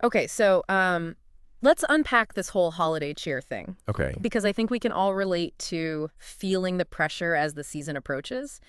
Okay, so let's unpack this whole holiday cheer thing. Okay. Because I think we can all relate to feeling the pressure as the season approaches.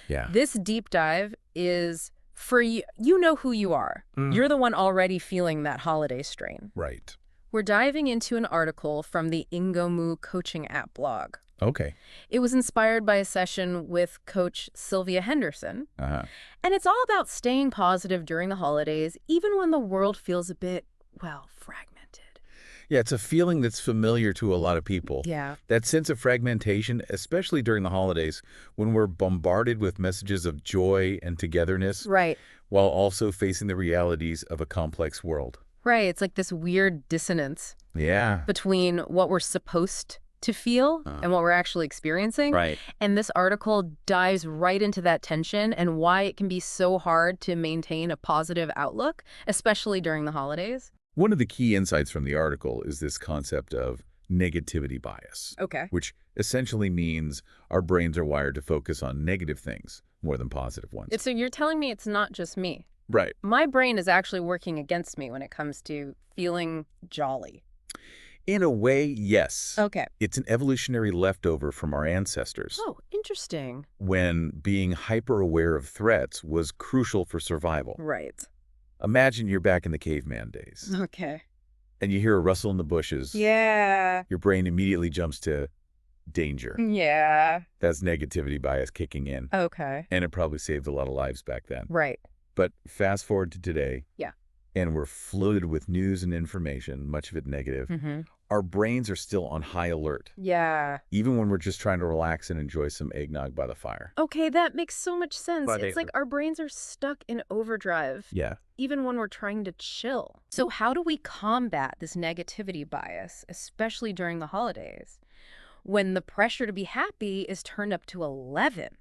Yeah. This deep dive is for you. You know who you are. You're the one already feeling that holiday strain. Right. We're diving into an article from the Ingomu coaching app blog. Okay. It was inspired by a session with Coach Sylvia Henderson, Uh-huh. and it's all about staying positive during the holidays, even when the world feels a bit, well, fragmented. Yeah, it's a feeling that's familiar to a lot of people. Yeah. That sense of fragmentation, especially during the holidays, when we're bombarded with messages of joy and togetherness, Right. while also facing the realities of a complex world. Right. It's like this weird dissonance Yeah. between what we're supposed to feel and what we're actually experiencing. Right. And this article dives right into that tension and why it can be so hard to maintain a positive outlook, especially during the holidays. One of the key insights from the article is this concept of negativity bias, Okay. which essentially means our brains are wired to focus on negative things more than positive ones. So you're telling me it's not just me. Right. My brain is actually working against me when it comes to feeling jolly. In a way, yes. Okay. It's an evolutionary leftover from our ancestors, Oh, interesting. when being hyper-aware of threats was crucial for survival. Right. Imagine you're back in the caveman days, Okay. and you hear a rustle in the bushes. Yeah. Your brain immediately jumps to danger. Yeah. That's negativity bias kicking in, Okay. and it probably saved a lot of lives back then. Right. But fast forward to today, Yeah. and we're flooded with news and information, much of it negative. Mm-hmm. Our brains are still on high alert, Yeah. even when we're just trying to relax and enjoy some eggnog by the fire. Okay, that makes so much sense. But It's like our brains are stuck in overdrive, Yeah. even when we're trying to chill. So how do we combat this negativity bias, especially during the holidays, when the pressure to be happy is turned up to 11?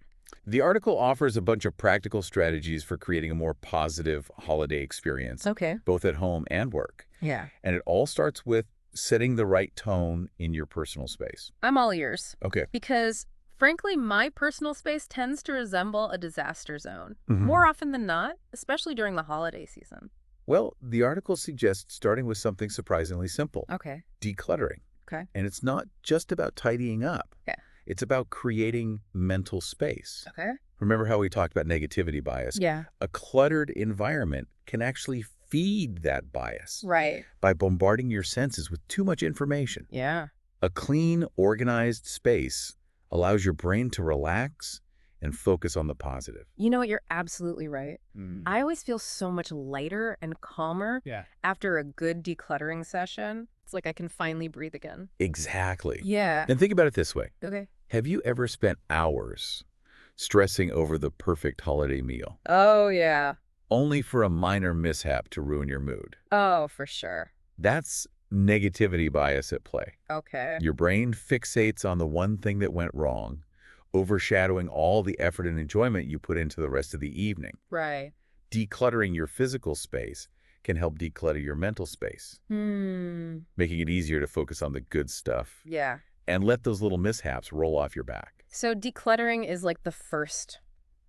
The article offers a bunch of practical strategies for creating a more positive holiday experience, Okay. both at home and work. Yeah. And it all starts with setting the right tone in your personal space. I'm all ears. Okay. Because, frankly, my personal space tends to resemble a disaster zone. Mhm. More often than not, especially during the holiday season. Well, the article suggests starting with something surprisingly simple, Okay. decluttering. Okay. And it's not just about tidying up. Okay. It's about creating mental space. Okay. Remember how we talked about negativity bias? Yeah. A cluttered environment can actually feed that bias Right. by bombarding your senses with too much information. Yeah. A clean, organized space allows your brain to relax and focus on the positive. You know what? You're absolutely right. I always feel so much lighter and calmer Yeah. after a good decluttering session. It's like I can finally breathe again. Exactly. Yeah. And think about it this way. Okay. Have you ever spent hours stressing over the perfect holiday meal, Oh, yeah. only for a minor mishap to ruin your mood? Oh, for sure. That's negativity bias at play. Okay. Your brain fixates on the one thing that went wrong, overshadowing all the effort and enjoyment you put into the rest of the evening. Right. Decluttering your physical space can help declutter your mental space, making it easier to focus on the good stuff Yeah. and let those little mishaps roll off your back. So decluttering is like the first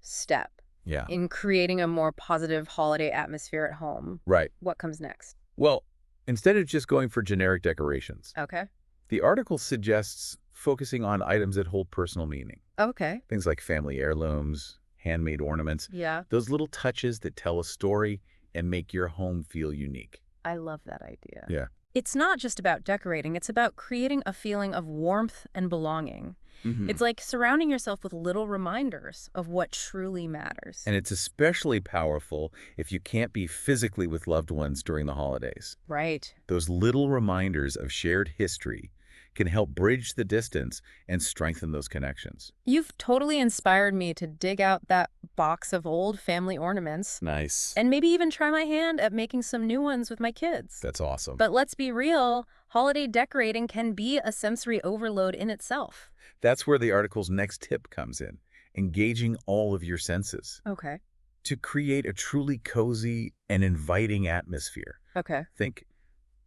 step Yeah. in creating a more positive holiday atmosphere at home. Right. What comes next? Well, instead of just going for generic decorations, Okay. the article suggests focusing on items that hold personal meaning. Okay. Things like family heirlooms, handmade ornaments, Yeah. those little touches that tell a story and make your home feel unique. I love that idea. Yeah. It's not just about decorating. It's about creating a feeling of warmth and belonging. It's like surrounding yourself with little reminders of what truly matters. And it's especially powerful if you can't be physically with loved ones during the holidays. Right. Those little reminders of shared history can help bridge the distance and strengthen those connections. You've totally inspired me to dig out that box of old family ornaments Nice. and maybe even try my hand at making some new ones with my kids. That's awesome. But let's be real, holiday decorating can be a sensory overload in itself. That's where the article's next tip comes in, engaging all of your senses Okay. to create a truly cozy and inviting atmosphere. Okay. Think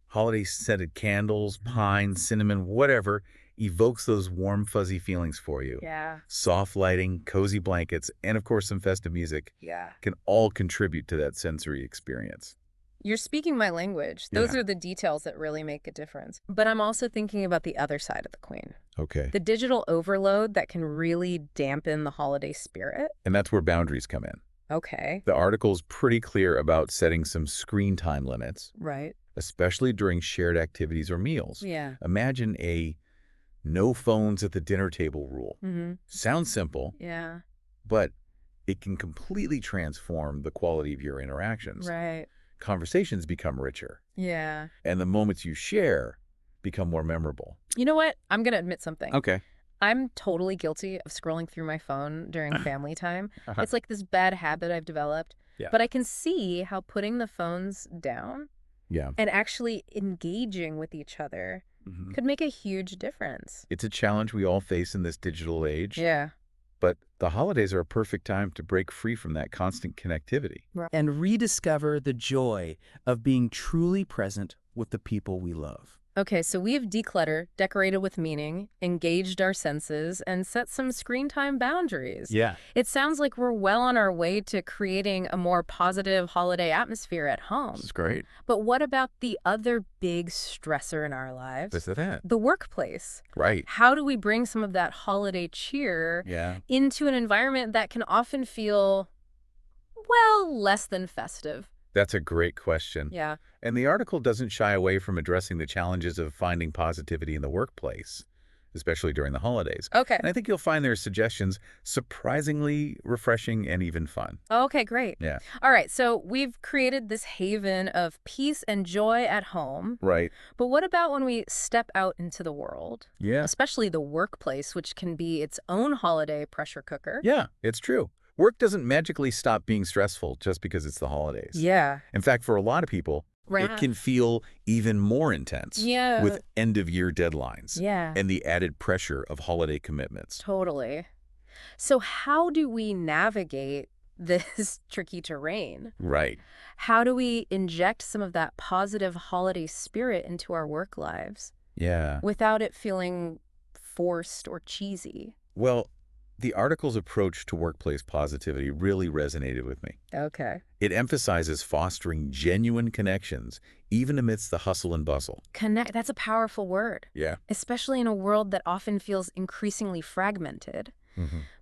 holiday scented candles, pine, cinnamon, whatever evokes those warm, fuzzy feelings for you. Yeah. Soft lighting, cozy blankets, and of course some festive music Yeah. can all contribute to that sensory experience. You're speaking my language. Those Yeah. are the details that really make a difference. But I'm also thinking about the other side of the coin. Okay. The digital overload that can really dampen the holiday spirit. And that's where boundaries come in. Okay. The article's pretty clear about setting some screen time limits, Right. especially during shared activities or meals. Yeah. Imagine a no phones at the dinner table rule. Sounds simple, Yeah. but it can completely transform the quality of your interactions. Right. Conversations become richer, Yeah. and the moments you share become more memorable. You know what? I'm going to admit something. Okay. I'm totally guilty of scrolling through my phone during family time. It's like this bad habit I've developed. Yeah. But I can see how putting the phones down Yeah. and actually engaging with each other could make a huge difference. It's a challenge we all face in this digital age, Yeah. but the holidays are a perfect time to break free from that constant connectivity. And rediscover the joy of being truly present with the people we love. Okay, so we've decluttered, decorated with meaning, engaged our senses, and set some screen time boundaries. Yeah. It sounds like we're well on our way to creating a more positive holiday atmosphere at home. This is great. But what about the other big stressor in our lives? This is that. The workplace. Right. How do we bring some of that holiday cheer Yeah. into an environment that can often feel, well, less than festive? That's a great question. Yeah. And the article doesn't shy away from addressing the challenges of finding positivity in the workplace, especially during the holidays. Okay. And I think you'll find their suggestions surprisingly refreshing and even fun. Okay, great. Yeah. All right, so we've created this haven of peace and joy at home. Right. But what about when we step out into the world, Yeah. especially the workplace, which can be its own holiday pressure cooker? Yeah, it's true. Work doesn't magically stop being stressful just because it's the holidays. Yeah. In fact, for a lot of people, it can feel even more intense Yeah. with end-of-year deadlines Yeah. and the added pressure of holiday commitments. Totally. So how do we navigate this tricky terrain? Right. How do we inject some of that positive holiday spirit into our work lives Yeah. without it feeling forced or cheesy? Well, the article's approach to workplace positivity really resonated with me. Okay. It emphasizes fostering genuine connections, even amidst the hustle and bustle. Connect, that's a powerful word, Yeah. especially in a world that often feels increasingly fragmented.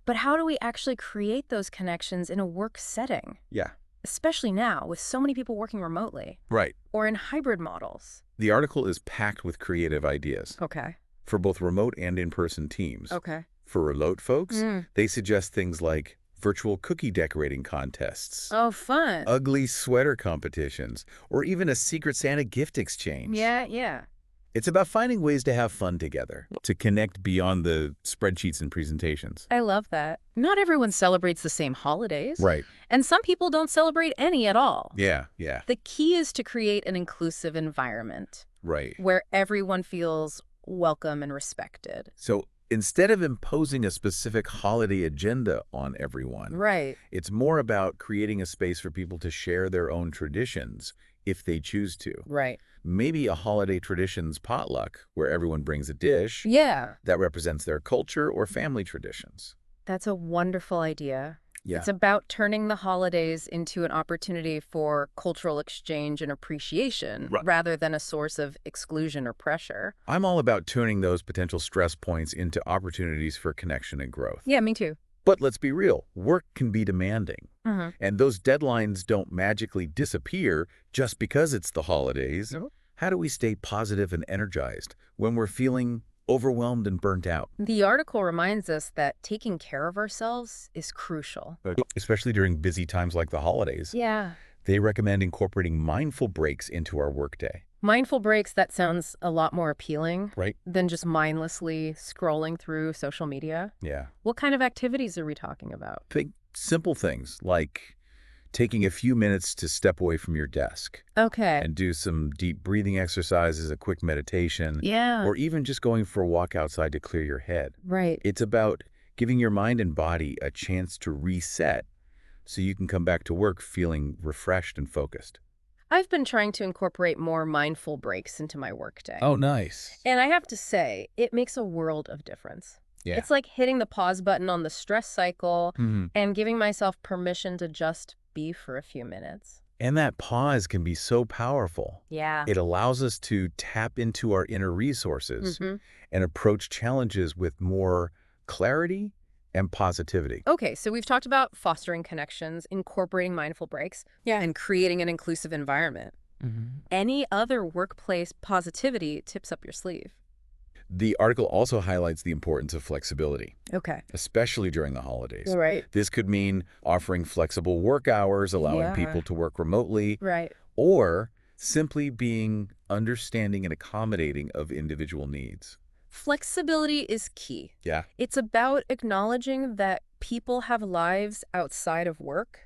But how do we actually create those connections in a work setting, Yeah. especially now with so many people working remotely Right. or in hybrid models? The article is packed with creative ideas Okay. for both remote and in-person teams. Okay. For remote folks, they suggest things like virtual cookie decorating contests, Oh, fun. ugly sweater competitions, or even a Secret Santa gift exchange. Yeah. It's about finding ways to have fun together, to connect beyond the spreadsheets and presentations. I love that. Not everyone celebrates the same holidays. Right. And some people don't celebrate any at all. Yeah. The key is to create an inclusive environment Right. where everyone feels welcome and respected. So instead of imposing a specific holiday agenda on everyone, Right. it's more about creating a space for people to share their own traditions if they choose to. Right. Maybe a holiday traditions potluck where everyone brings a dish Yeah. that represents their culture or family traditions. That's a wonderful idea. Yeah. It's about turning the holidays into an opportunity for cultural exchange and appreciation rather than a source of exclusion or pressure. I'm all about turning those potential stress points into opportunities for connection and growth. Yeah, me too. But let's be real, work can be demanding. And those deadlines don't magically disappear just because it's the holidays. No. How do we stay positive and energized when we're feeling overwhelmed and burnt out? The article reminds us that taking care of ourselves is crucial. Especially during busy times like the holidays. Yeah. They recommend incorporating mindful breaks into our workday. Mindful breaks, that sounds a lot more appealing Right. than just mindlessly scrolling through social media. Yeah. What kind of activities are we talking about? Think simple things like taking a few minutes to step away from your desk Okay. and do some deep breathing exercises, a quick meditation, Yeah. or even just going for a walk outside to clear your head. Right. It's about giving your mind and body a chance to reset so you can come back to work feeling refreshed and focused. I've been trying to incorporate more mindful breaks into my workday. Oh, nice. And I have to say, it makes a world of difference. Yeah. It's like hitting the pause button on the stress cycle Mhm. and giving myself permission to just be for a few minutes. And that pause can be so powerful. Yeah. It allows us to tap into our inner resources and approach challenges with more clarity and positivity. Okay, so we've talked about fostering connections, incorporating mindful breaks, and creating an inclusive environment. Any other workplace positivity tips up your sleeve? The article also highlights the importance of flexibility, Okay. especially during the holidays. Right. This could mean offering flexible work hours, allowing people to work remotely, Right. or simply being understanding and accommodating of individual needs. Flexibility is key. Yeah. It's about acknowledging that people have lives outside of work,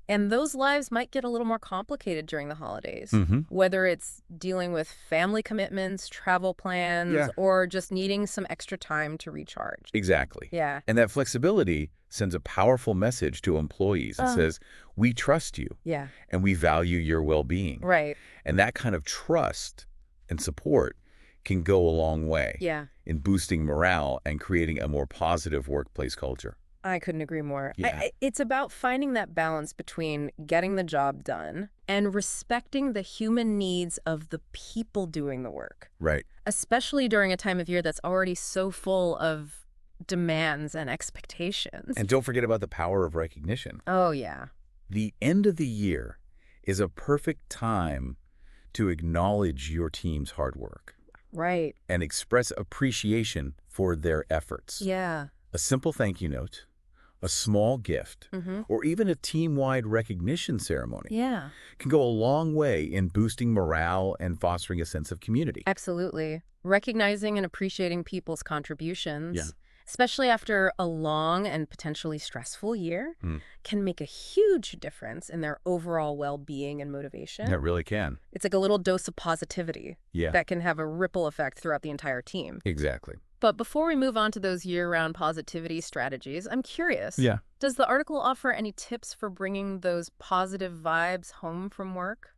and those lives might get a little more complicated during the holidays, whether it's dealing with family commitments, travel plans, or just needing some extra time to recharge. Exactly. Yeah. And that flexibility sends a powerful message to employees. It says, we trust you Yeah. and we value your well-being. Right. And that kind of trust and support can go a long way Yeah. in boosting morale and creating a more positive workplace culture. I couldn't agree more. Yeah. It's about finding that balance between getting the job done and respecting the human needs of the people doing the work, Right. especially during a time of year that's already so full of demands and expectations. And don't forget about the power of recognition. Oh, yeah. The end of the year is a perfect time to acknowledge your team's hard work Right. and express appreciation for their efforts. Yeah. A simple thank you note, a small gift, or even a team-wide recognition ceremony Yeah. can go a long way in boosting morale and fostering a sense of community. Absolutely. Recognizing and appreciating people's contributions, Yeah. especially after a long and potentially stressful year, can make a huge difference in their overall well-being and motivation. That really can. It's like a little dose of positivity Yeah. that can have a ripple effect throughout the entire team. Exactly. But before we move on to those year-round positivity strategies, I'm curious. Yeah. Does the article offer any tips for bringing those positive vibes home from work?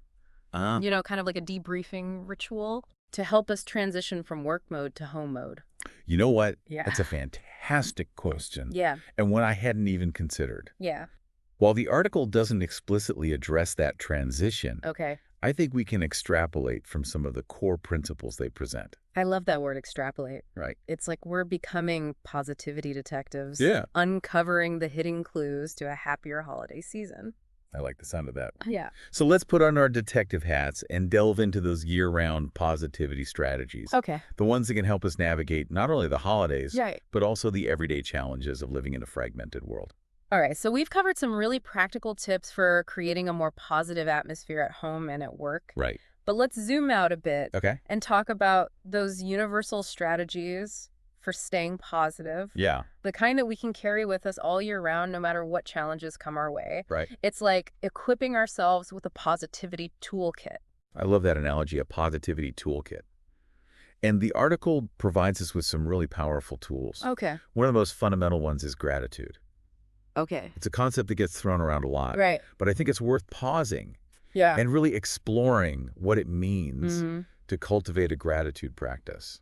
You know, kind of like a debriefing ritual to help us transition from work mode to home mode. You know what? Yeah. That's a fantastic question. Yeah. And one I hadn't even considered. Yeah. While the article doesn't explicitly address that transition, Okay. I think we can extrapolate from some of the core principles they present. I love that word, extrapolate. Right. It's like we're becoming positivity detectives. Yeah. Uncovering the hidden clues to a happier holiday season. I like the sound of that. Yeah. So let's put on our detective hats and delve into those year-round positivity strategies. Okay. The ones that can help us navigate not only the holidays, Right. but also the everyday challenges of living in a fragmented world. All right, so we've covered some really practical tips for creating a more positive atmosphere at home and at work. Right. But let's zoom out a bit Okay. and talk about those universal strategies for staying positive, Yeah. the kind that we can carry with us all year round, no matter what challenges come our way. Right. It's like equipping ourselves with a positivity toolkit. I love that analogy, a positivity toolkit. And the article provides us with some really powerful tools. Okay. One of the most fundamental ones is gratitude. Okay. It's a concept that gets thrown around a lot. Right. But I think it's worth pausing Yeah. and really exploring what it means Mhm. to cultivate a gratitude practice.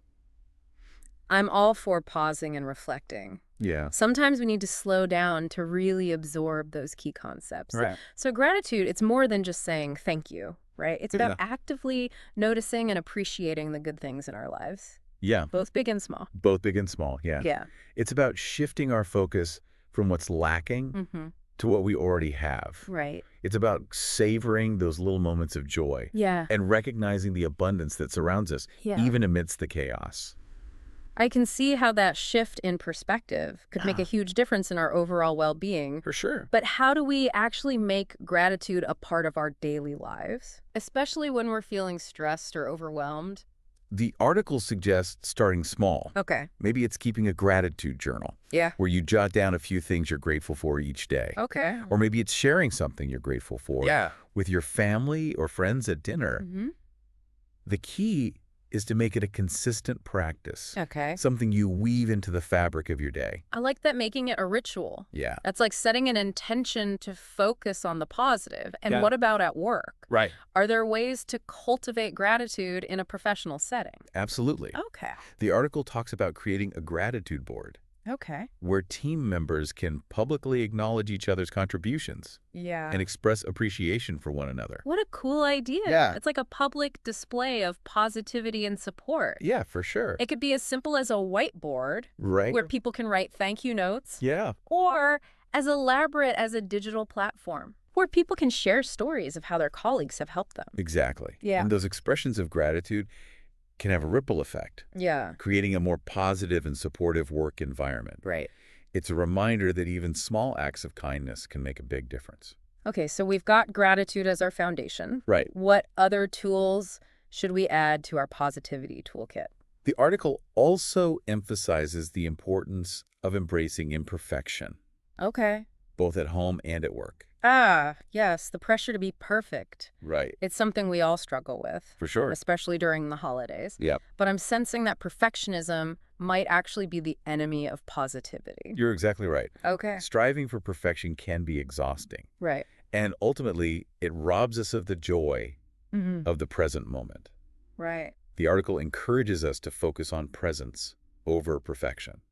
I'm all for pausing and reflecting. Yeah. Sometimes we need to slow down to really absorb those key concepts. Right. So gratitude, it's more than just saying thank you, right? It's about Yeah. actively noticing and appreciating the good things in our lives, Yeah. both big and small. Both big and small. Yeah. Yeah. It's about shifting our focus from what's lacking Mm-hmm. to what we already have. Right. It's about savoring those little moments of joy Yeah. and recognizing the abundance that surrounds us, Yeah. even amidst the chaos. I can see how that shift in perspective could make a huge difference in our overall well-being. For sure. But how do we actually make gratitude a part of our daily lives, especially when we're feeling stressed or overwhelmed? The article suggests starting small. Okay. Maybe it's keeping a gratitude journal Yeah. where you jot down a few things you're grateful for each day. Okay. Or maybe it's sharing something you're grateful for Yeah. with your family or friends at dinner. Mm-hmm. The key is to make it a consistent practice, Okay. something you weave into the fabric of your day. I like that, making it a ritual. Yeah. That's like setting an intention to focus on the positive. And Yeah. what about at work? Right. Are there ways to cultivate gratitude in a professional setting? Absolutely. Okay. The article talks about creating a gratitude board. Okay. where team members can publicly acknowledge each other's contributions Yeah. and express appreciation for one another. What a cool idea. Yeah. It's like a public display of positivity and support. Yeah, for sure. It could be as simple as a whiteboard Right? where people can write thank you notes, Yeah. or as elaborate as a digital platform where people can share stories of how their colleagues have helped them. Exactly. Yeah. And those expressions of gratitude can have a ripple effect, Yeah. creating a more positive and supportive work environment. Right. It's a reminder that even small acts of kindness can make a big difference. Okay, so we've got gratitude as our foundation. Right. What other tools should we add to our positivity toolkit? The article also emphasizes the importance of embracing imperfection, Okay. both at home and at work. Ah, yes, the pressure to be perfect. Right. It's something we all struggle with, For sure. especially during the holidays. Yep. But I'm sensing that perfectionism might actually be the enemy of positivity. You're exactly right. Okay. Striving for perfection can be exhausting. Right. And ultimately, it robs us of the joy of the present moment. Right. The article encourages us to focus on presence over perfection.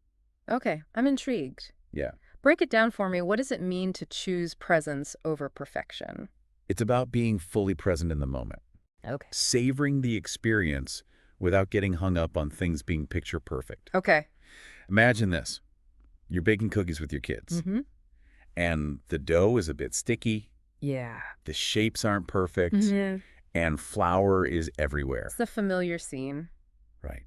Okay, I'm intrigued. Yeah. Break it down for me. What does it mean to choose presence over perfection? It's about being fully present in the moment, Okay. savoring the experience without getting hung up on things being picture perfect. Okay. Imagine this. You're baking cookies with your kids, and the dough is a bit sticky, Yeah. the shapes aren't perfect, and flour is everywhere. It's a familiar scene. Right.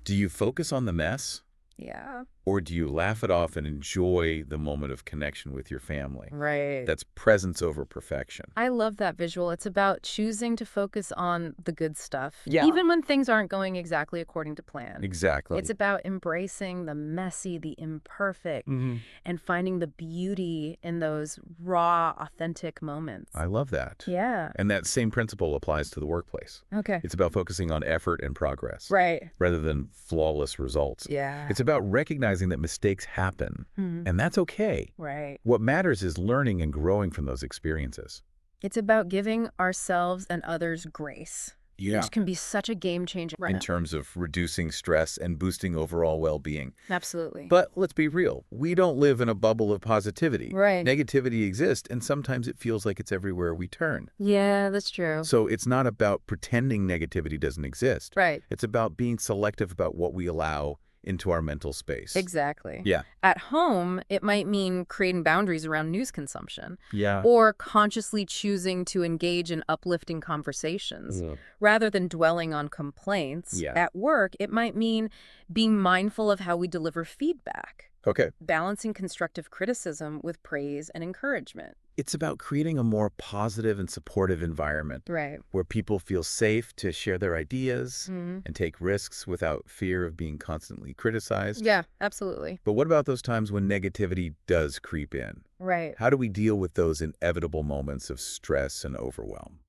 Do you focus on the mess? Yeah. Or do you laugh it off and enjoy the moment of connection with your family? Right. That's presence over perfection. I love that visual. It's about choosing to focus on the good stuff, Yeah. even when things aren't going exactly according to plan. Exactly. It's about embracing the messy, the imperfect, and finding the beauty in those raw, authentic moments. I love that. Yeah. And that same principle applies to the workplace. Okay. It's about focusing on effort and progress Right. rather than flawless results. Yeah. It's about recognizing that mistakes happen, and that's okay. Right. What matters is learning and growing from those experiences. It's about giving ourselves and others grace, which can be such a game changer. In terms of reducing stress and boosting overall well-being. Absolutely. But let's be real. We don't live in a bubble of positivity. Right. Negativity exists, and sometimes it feels like it's everywhere we turn. Yeah, that's true. So it's not about pretending negativity doesn't exist. Right. It's about being selective about what we allow into our mental space. Exactly. Yeah. At home, it might mean creating boundaries around news consumption Yeah. or consciously choosing to engage in uplifting conversations rather than dwelling on complaints. Yeah. At work, it might mean being mindful of how we deliver feedback, Okay. balancing constructive criticism with praise and encouragement. It's about creating a more positive and supportive environment Right. where people feel safe to share their ideas and take risks without fear of being constantly criticized. Yeah, absolutely. But what about those times when negativity does creep in? Right. How do we deal with those inevitable moments of stress and overwhelm?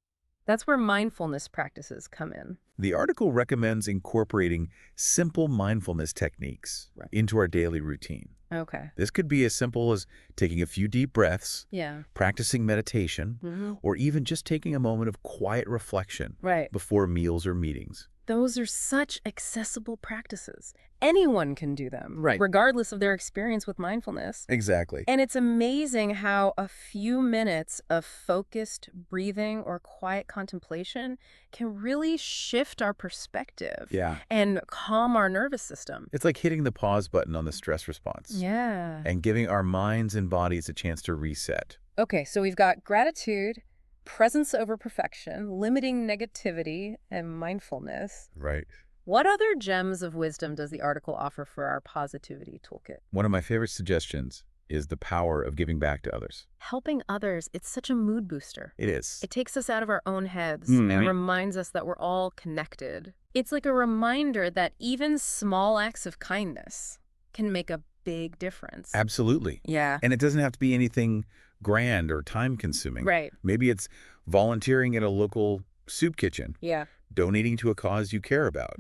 That's where mindfulness practices come in. The article recommends incorporating simple mindfulness techniques into our daily routine. Okay. This could be as simple as taking a few deep breaths, Yeah. practicing meditation, or even just taking a moment of quiet reflection Right. before meals or meetings. Those are such accessible practices. Anyone can do them, Right. regardless of their experience with mindfulness. Exactly. And it's amazing how a few minutes of focused breathing or quiet contemplation can really shift our perspective Yeah. and calm our nervous system. It's like hitting the pause button on the stress response Yeah. and giving our minds and bodies a chance to reset. Okay, so we've got gratitude, presence over perfection, limiting negativity, and mindfulness. Right. What other gems of wisdom does the article offer for our positivity toolkit? One of my favorite suggestions is the power of giving back to others. Helping others, it's such a mood booster. It is. It takes us out of our own heads and reminds us that we're all connected. It's like a reminder that even small acts of kindness can make a big difference. Absolutely. Yeah. And it doesn't have to be anything grand or time-consuming. Right. Maybe it's volunteering at a local soup kitchen, Yeah. donating to a cause you care about,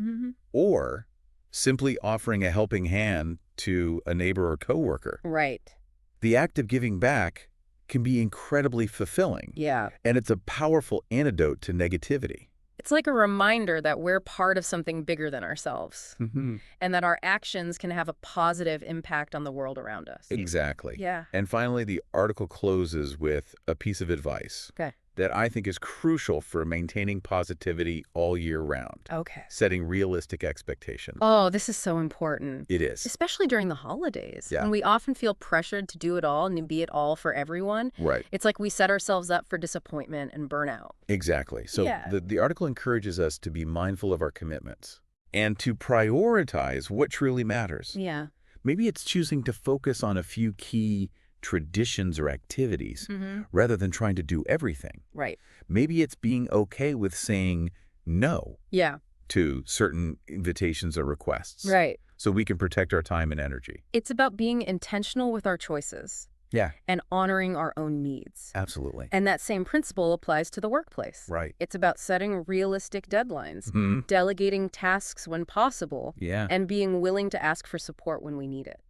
or simply offering a helping hand to a neighbor or coworker. Right. The act of giving back can be incredibly fulfilling, Yeah. and it's a powerful antidote to negativity. It's like a reminder that we're part of something bigger than ourselves Mm-hmm. and that our actions can have a positive impact on the world around us. Exactly. Yeah. And finally, the article closes with a piece of advice Okay. that I think is crucial for maintaining positivity all year round. Okay. Setting realistic expectations. Oh, this is so important. It is. Especially during the holidays, Yeah. when we often feel pressured to do it all and to be it all for everyone. Right. It's like we set ourselves up for disappointment and burnout. Exactly. So Yeah. the article encourages us to be mindful of our commitments and to prioritize what truly matters. Yeah. Maybe it's choosing to focus on a few key traditions or activities Mm-hmm. rather than trying to do everything. Right. Maybe it's being okay with saying no Yeah. to certain invitations or requests. Right. So we can protect our time and energy. It's about being intentional with our choices Yeah, and honoring our own needs. absolutely. And that same principle applies to the workplace. Right. It's about setting realistic deadlines, Mhm. delegating tasks when possible, Yeah. and being willing to ask for support when we need it.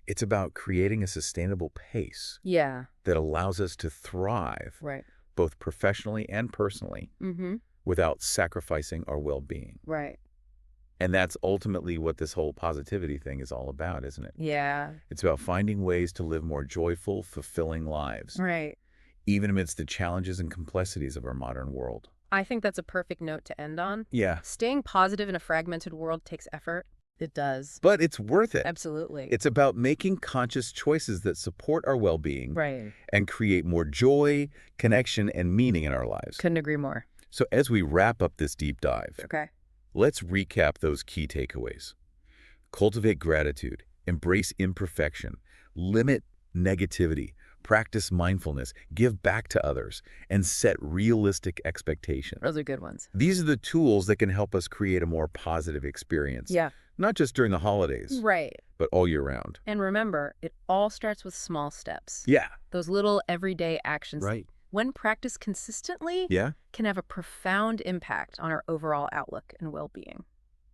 It's about creating a sustainable pace Yeah. that allows us to thrive Right. both professionally and personally Mm-hmm. without sacrificing our well-being. Right. And that's ultimately what this whole positivity thing is all about, isn't it? Yeah. It's about finding ways to live more joyful, fulfilling lives, Right. even amidst the challenges and complexities of our modern world. I think that's a perfect note to end on. Yeah, Staying positive in a fragmented world takes effort. It does. but it's worth it. Absolutely. It's about making conscious choices that support our well-being Right. and create more joy, connection, and meaning in our lives. Couldn't agree more. So as we wrap up this deep dive, Okay. let's recap those key takeaways. Cultivate gratitude, embrace imperfection, limit negativity, practice mindfulness, give back to others, and set realistic expectations. Those are good ones. These are the tools that can help us create a more positive experience, Yeah. not just during the holidays, Right. but all year round. And remember, it all starts with small steps. Yeah. Those little everyday actions, Right. when practiced consistently, Yeah. can have a profound impact on our overall outlook and well-being.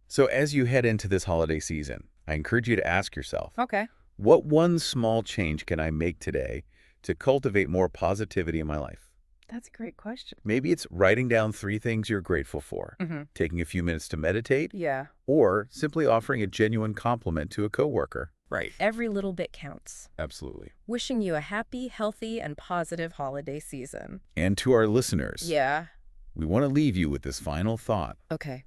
So as you head into this holiday season, I encourage you to ask yourself, Okay. what one small change can I make today to cultivate more positivity in my life? That's a great question. Maybe it's writing down 3 things you're grateful for, Mm-hmm. taking a few minutes to meditate, Yeah. or simply offering a genuine compliment to a coworker. Right. Every little bit counts. Absolutely. Wishing you a happy, healthy, and positive holiday season. And to our listeners, Yeah. we want to leave you with this final thought. Okay.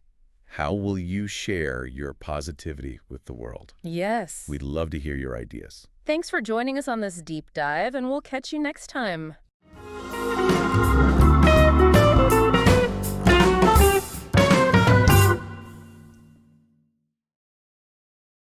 How will you share your positivity with the world? Yes. We'd love to hear your ideas. Thanks for joining us on this deep dive, and we'll catch you next time.